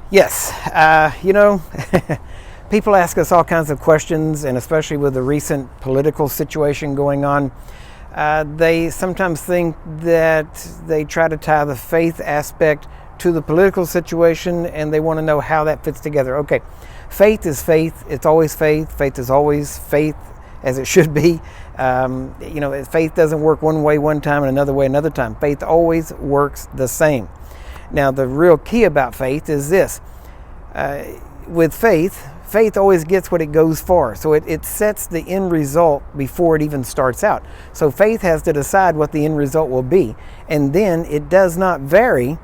Yes, people ask us all kinds of questions, and especially with the recent political situation going on, they sometimes think that they try to tie the faith aspect to the political situation, and they want to know how that fits together. Okay, faith is faith. It's always faith. Faith is always faith, as it should be. Faith doesn't work one way one time and another way another time. Faith always works the same. Now, the real key about faith is this. With faith always gets what it goes for. So it sets the end result before it even starts out. So faith has to decide what the end result will be. And then it does not vary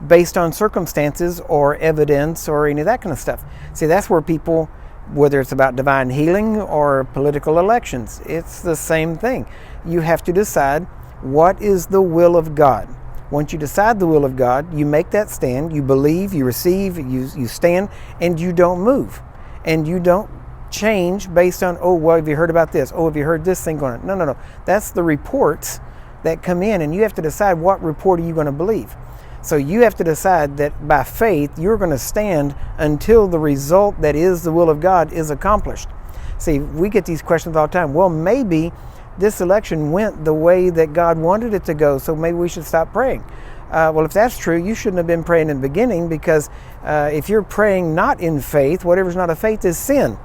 based on circumstances or evidence or any of that kind of stuff. See, that's where people, whether it's about divine healing or political elections, it's the same thing. You have to decide what is the will of God. Once you decide the will of God, you make that stand, you believe, you receive, you stand, and you don't move. And you don't change based on, oh, well, have you heard about this? Oh, have you heard this thing going on? No. That's the reports that come in, and you have to decide what report are you going to believe. So you have to decide that by faith, you're going to stand until the result that is the will of God is accomplished. See, we get these questions all the time. Well, maybe this election went the way that God wanted it to go, so maybe we should stop praying. Well, if that's true, you shouldn't have been praying in the beginning, because if you're praying not in faith, whatever's not of faith is sin.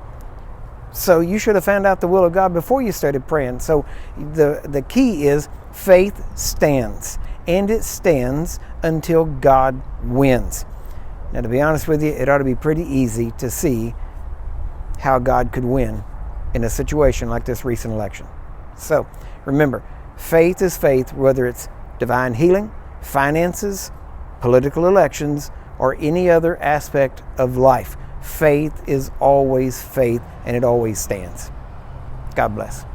So you should have found out the will of God before you started praying. So the key is faith stands, and it stands until God wins. Now, to be honest with you, it ought to be pretty easy to see how God could win in a situation like this recent election. So remember, faith is faith, whether it's divine healing, finances, political elections, or any other aspect of life. Faith is always faith, and it always stands. God bless.